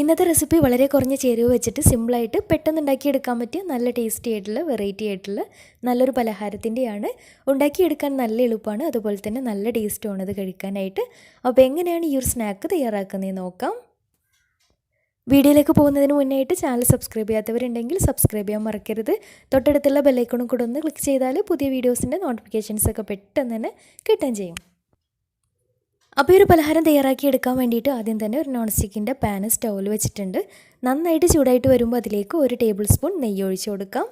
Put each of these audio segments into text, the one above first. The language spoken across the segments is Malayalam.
ഇന്നത്തെ റെസിപ്പി വളരെ കുറഞ്ഞ ചേരുവ വെച്ചിട്ട് സിമ്പിളായിട്ട് പെട്ടെന്ന് ഉണ്ടാക്കിയെടുക്കാൻ പറ്റിയ നല്ല ടേസ്റ്റി ആയിട്ടുള്ള വെറൈറ്റി ആയിട്ടുള്ള നല്ലൊരു പലഹാരത്തിൻ്റെയാണ്. ഉണ്ടാക്കിയെടുക്കാൻ നല്ല എളുപ്പമാണ്, അതുപോലെ തന്നെ നല്ല ടേസ്റ്റുമാണ് ഇത് കഴിക്കാനായിട്ട്. അപ്പോൾ എങ്ങനെയാണ് ഈ ഒരു സ്നാക്ക് തയ്യാറാക്കുന്നതെന്ന് നോക്കാം. വീഡിയോയിലേക്ക് പോകുന്നതിന് മുന്നായിട്ട് ചാനൽ സബ്സ്ക്രൈബ് ചെയ്യാത്തവരുണ്ടെങ്കിൽ സബ്സ്ക്രൈബ് ചെയ്യാൻ മറക്കരുത്. തൊട്ടടുത്തുള്ള ബെല്ലൈക്കണും കൂടെ ഒന്ന് ക്ലിക്ക് ചെയ്താൽ പുതിയ വീഡിയോസിൻ്റെ നോട്ടിഫിക്കേഷൻസൊക്കെ പെട്ടെന്ന് തന്നെ കിട്ടുകയും ചെയ്യും. അപ്പോൾ ഈ ഒരു പലഹാരം തയ്യാറാക്കിയെടുക്കാൻ വേണ്ടിയിട്ട് ആദ്യം തന്നെ ഒരു നോൺ സ്റ്റിക്കിൻ്റെ പാന് സ്റ്റൗവിൽ വെച്ചിട്ടുണ്ട്. നന്നായിട്ട് ചൂടായിട്ട് വരുമ്പോൾ അതിലേക്ക് 1 ടേബിൾ സ്പൂൺ നെയ്യ് ഒഴിച്ചു കൊടുക്കാം.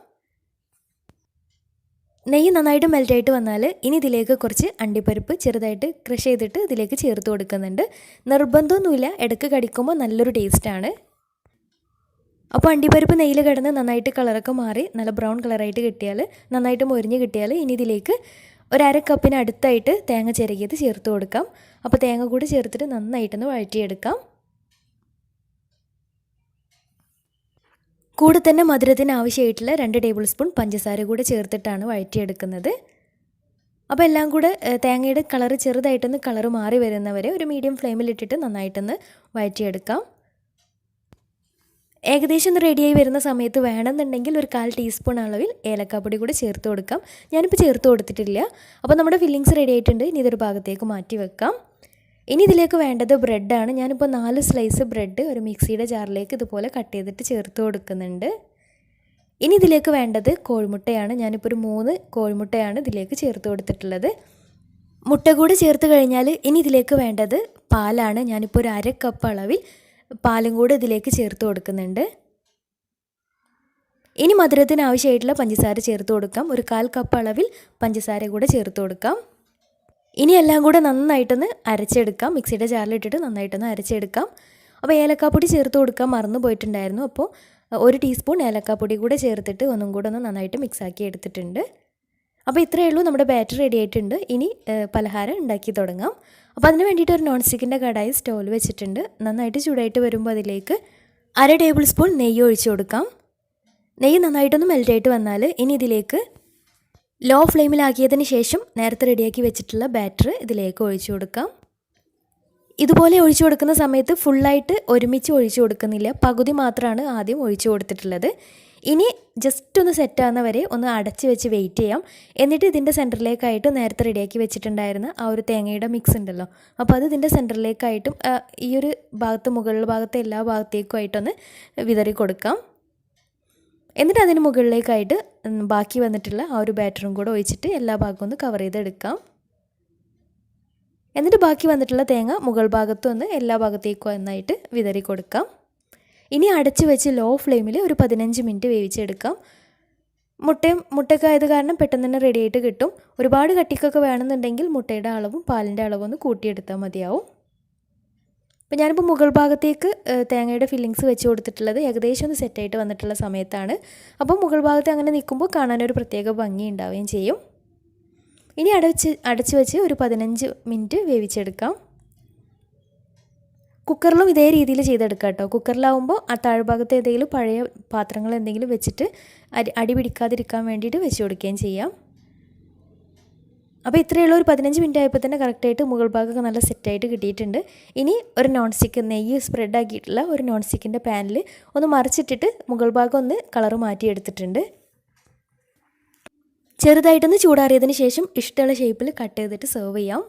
നെയ്യ് നന്നായിട്ട് മെൽറ്റായിട്ട് വന്നാൽ ഇനി ഇതിലേക്ക് കുറച്ച് അണ്ടിപ്പരിപ്പ് ചെറുതായിട്ട് ക്രഷ് ചെയ്തിട്ട് ഇതിലേക്ക് ചേർത്ത് കൊടുക്കുന്നുണ്ട്. നിർബന്ധമൊന്നുമില്ല, ഇടയ്ക്ക് കടിക്കുമ്പോൾ നല്ലൊരു ടേസ്റ്റാണ്. അപ്പോൾ അണ്ടിപ്പരിപ്പ് നെയ്യിൽ കിടന്ന് നന്നായിട്ട് കളറൊക്കെ മാറി നല്ല ബ്രൗൺ കളറായിട്ട് കിട്ടിയാൽ, നന്നായിട്ട് മൊരിഞ്ഞ് കിട്ടിയാൽ ഇനി ഇതിലേക്ക് ഒരു 1/2 കപ്പിന് അടുത്തായിട്ട് തേങ്ങ ചിരകിയത് ചേർത്ത് കൊടുക്കാം. അപ്പോൾ തേങ്ങ കൂടി ചേർത്തിട്ട് നന്നായിട്ടൊന്ന് വഴറ്റിയെടുക്കാം. കൂടെ തന്നെ മധുരത്തിന് ആവശ്യമായിട്ടുള്ള 2 ടേബിൾ സ്പൂൺ പഞ്ചസാര കൂടെ ചേർത്തിട്ടാണ് വഴറ്റിയെടുക്കുന്നത്. അപ്പോൾ എല്ലാം കൂടെ തേങ്ങയുടെ കളറ് ചെറുതായിട്ടൊന്ന് കളറ് മാറി വരുന്നവരെ ഒരു മീഡിയം ഫ്ലെയിമിലിട്ടിട്ട് നന്നായിട്ടൊന്ന് വഴറ്റിയെടുക്കാം. ഏകദേശം ഒന്ന് റെഡിയായി വരുന്ന സമയത്ത് വേണമെന്നുണ്ടെങ്കിൽ ഒരു 1/4 ടീസ്പൂൺ അളവിൽ ഏലക്കാപ്പൊടി കൂടി ചേർത്ത് കൊടുക്കാം. ഞാനിപ്പോൾ ചേർത്ത് കൊടുത്തിട്ടില്ല. അപ്പോൾ നമ്മുടെ ഫില്ലിങ്സ് റെഡി ആയിട്ടുണ്ട്. ഇനി ഇതൊരു ഭാഗത്തേക്ക് മാറ്റി വെക്കാം. ഇനി ഇതിലേക്ക് വേണ്ടത് ബ്രെഡാണ്. ഞാനിപ്പോൾ 4 സ്ലൈസ് ബ്രെഡ് ഒരു മിക്സിയുടെ ജാറിലേക്ക് ഇതുപോലെ കട്ട് ചെയ്തിട്ട് ചേർത്ത് കൊടുക്കുന്നുണ്ട്. ഇനി ഇതിലേക്ക് വേണ്ടത് കോഴിമുട്ടയാണ്. ഞാനിപ്പോൾ ഒരു 3 കോഴിമുട്ടയാണ് ഇതിലേക്ക് ചേർത്ത് കൊടുത്തിട്ടുള്ളത്. മുട്ട കൂടി ചേർത്ത് കഴിഞ്ഞാൽ ഇനി ഇതിലേക്ക് വേണ്ടത് പാലാണ്. ഞാനിപ്പോൾ ഒരു 1/2 കപ്പ് അളവിൽ പാലും കൂടെ ഇതിലേക്ക് ചേർത്ത് കൊടുക്കുന്നുണ്ട്. ഇനി മധുരത്തിന് ആവശ്യമായിട്ടുള്ള പഞ്ചസാര ചേർത്ത് കൊടുക്കാം. ഒരു 1/4 കപ്പ് അളവിൽ പഞ്ചസാര കൂടെ ചേർത്ത് കൊടുക്കാം. ഇനി എല്ലാം കൂടെ നന്നായിട്ടൊന്ന് അരച്ചെടുക്കാം. മിക്സിയുടെ ജാറിലിട്ടിട്ട് നന്നായിട്ടൊന്ന് അരച്ചെടുക്കാം. അപ്പോൾ ഏലക്കാപ്പൊടി ചേർത്ത് കൊടുക്കാൻ മറന്നു പോയിട്ടുണ്ടായിരുന്നു. അപ്പോൾ 1 ടീസ്പൂൺ ഏലക്കാപ്പൊടി കൂടെ ചേർത്തിട്ട് ഒന്നും കൂടെ ഒന്ന് നന്നായിട്ട് മിക്സാക്കി എടുത്തിട്ടുണ്ട്. അപ്പോൾ ഇത്രയേ ഉള്ളൂ, നമ്മുടെ ബാറ്റർ റെഡി ആയിട്ടുണ്ട്. ഇനി പലഹാരം ഉണ്ടാക്കി തുടങ്ങാം. അപ്പോൾ അതിന് വേണ്ടിയിട്ട് ഒരു നോൺ സ്റ്റിക്കിൻ്റെ കടായി സ്റ്റൗവിൽ വെച്ചിട്ടുണ്ട്. നന്നായിട്ട് ചൂടായിട്ട് വരുമ്പോൾ അതിലേക്ക് 1/2 ടേബിൾ സ്പൂൺ നെയ്യ് ഒഴിച്ചു കൊടുക്കാം. നെയ്യ് നന്നായിട്ടൊന്ന് മെൽറ്റായിട്ട് വന്നാൽ ഇനി ഇതിലേക്ക് ലോ ഫ്ലെയിമിലാക്കിയതിന് ശേഷം നേരത്തെ റെഡിയാക്കി വെച്ചിട്ടുള്ള ബാറ്റർ ഇതിലേക്ക് ഒഴിച്ചു കൊടുക്കാം. ഇതുപോലെ ഒഴിച്ചു കൊടുക്കുന്ന സമയത്ത് ഫുള്ളായിട്ട് ഒരുമിച്ച് ഒഴിച്ചു കൊടുക്കുന്നില്ല, പകുതി മാത്രമാണ് ആദ്യം ഒഴിച്ചു കൊടുത്തിട്ടുള്ളത്. ഇനി ജസ്റ്റ് ഒന്ന് സെറ്റാകുന്ന വരെ ഒന്ന് അടച്ച് വെച്ച് വെയിറ്റ് ചെയ്യാം. എന്നിട്ട് ഇതിൻ്റെ സെൻറ്ററിലേക്കായിട്ട് നേരത്തെ റെഡിയാക്കി വെച്ചിട്ടുണ്ടായിരുന്ന ആ ഒരു തേങ്ങയുടെ മിക്സ് ഉണ്ടല്ലോ, അപ്പോൾ അത് ഇതിൻ്റെ സെൻറ്ററിലേക്കായിട്ടും ഈ ഒരു ഭാഗത്ത് മുകളിൽ ഭാഗത്തെ എല്ലാ ഭാഗത്തേക്കുമായിട്ടൊന്ന് വിതറി കൊടുക്കാം. എന്നിട്ട് അതിന് മുകളിലേക്കായിട്ട് ബാക്കി വന്നിട്ടുള്ള ആ ഒരു ബാറ്ററും കൂടെ ഒഴിച്ചിട്ട് എല്ലാ ഭാഗവും ഒന്ന് കവർ ചെയ്തെടുക്കാം. എന്നിട്ട് ബാക്കി വന്നിട്ടുള്ള തേങ്ങ മുകൾ ഭാഗത്തുനിന്ന് എല്ലാ ഭാഗത്തേക്കും നന്നായിട്ട് വിതറി കൊടുക്കാം. ഇനി അടച്ച് വെച്ച് ലോ ഫ്ലെയിമിൽ ഒരു 15 മിനിറ്റ് വേവിച്ചെടുക്കാം. മുട്ടയൊക്കെ ആയത് കാരണം പെട്ടെന്ന് തന്നെ റെഡി ആയിട്ട് കിട്ടും. ഒരുപാട് കട്ടിക്കൊക്കെ വേണമെന്നുണ്ടെങ്കിൽ മുട്ടയുടെ അളവും പാലിൻ്റെ അളവും ഒന്ന് കൂട്ടിയെടുത്താൽ മതിയാവും. അപ്പോൾ ഞാനിപ്പോൾ മുകൾ ഭാഗത്തേക്ക് തേങ്ങയുടെ ഫില്ലിങ്സ് വെച്ച് കൊടുത്തിട്ടുള്ളത് ഏകദേശം ഒന്ന് സെറ്റായിട്ട് വന്നിട്ടുള്ള സമയത്താണ്. അപ്പോൾ മുകൾ ഭാഗത്ത് അങ്ങനെ നിൽക്കുമ്പോൾ കാണാനൊരു പ്രത്യേക ഭംഗി ഉണ്ടാവുകയും ചെയ്യും. ഇനി അടച്ച് വെച്ച് ഒരു 15 മിനിറ്റ് വേവിച്ചെടുക്കാം. കുക്കറിലും ഇതേ രീതിയിൽ ചെയ്തെടുക്കാം കേട്ടോ. കുക്കറിലാവുമ്പോൾ ആ താഴ്ഭാഗത്ത് ഏതെങ്കിലും പഴയ പാത്രങ്ങൾ എന്തെങ്കിലും വെച്ചിട്ട് അടി പിടിക്കാതിരിക്കാൻ വേണ്ടിയിട്ട് വെച്ച് കൊടുക്കുകയും ചെയ്യാം. അപ്പോൾ ഇത്രയുള്ള ഒരു 15 മിനിറ്റ് ആയപ്പോൾ തന്നെ കറക്റ്റായിട്ട് മുകൾ ഭാഗമൊക്കെ നല്ല സെറ്റായിട്ട് കിട്ടിയിട്ടുണ്ട്. ഇനി ഒരു നോൺ സ്റ്റിക്ക് നെയ്യ് സ്പ്രെഡ് ആക്കിയിട്ടുള്ള ഒരു നോൺ സ്റ്റിക്കിൻ്റെ പാനിൽ ഒന്ന് മറിച്ചിട്ടിട്ട് മുകൾ ഭാഗം ഒന്ന് കളറ് മാറ്റിയെടുത്തിട്ടുണ്ട്. ചെറുതായിട്ടൊന്ന് ചൂടാറിയതിന് ശേഷം ഇഷ്ടമുള്ള ഷേപ്പിൽ കട്ട് ചെയ്തിട്ട് സെർവ് ചെയ്യാം.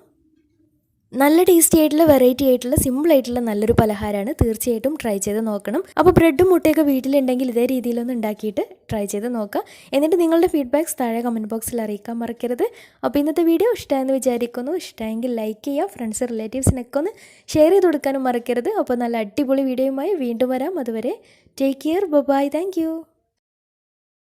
നല്ല ടേസ്റ്റി ആയിട്ടുള്ള വെറൈറ്റി ആയിട്ടുള്ള സിമ്പിളായിട്ടുള്ള നല്ലൊരു പലഹാരമാണ്. തീർച്ചയായിട്ടും ട്രൈ ചെയ്ത് നോക്കണം. അപ്പോൾ ബ്രെഡും മുട്ടയൊക്കെ വീട്ടിലുണ്ടെങ്കിൽ ഇതേ രീതിയിലൊന്ന് ഉണ്ടാക്കിയിട്ട് ട്രൈ ചെയ്ത് നോക്കാം. എന്നിട്ട് നിങ്ങളുടെ ഫീഡ്ബാക്ക്സ് താഴെ കമൻറ്റ് ബോക്സിൽ അറിയിക്കാൻ മറക്കരുത്. അപ്പോൾ ഇന്നത്തെ വീഡിയോ ഇഷ്ടമായെന്ന് വിചാരിക്കുന്നു. ഇഷ്ടമെങ്കിൽ ലൈക്ക് ചെയ്യുക, ഫ്രണ്ട്സ് റിലേറ്റീവ്സിനൊക്കെ ഒന്ന് ഷെയർ ചെയ്ത് കൊടുക്കാനും മറക്കരുത്. അപ്പോൾ നല്ല അടിപൊളി വീഡിയോയുമായി വീണ്ടും വരാം. അതുവരെ take care, bye, thank U.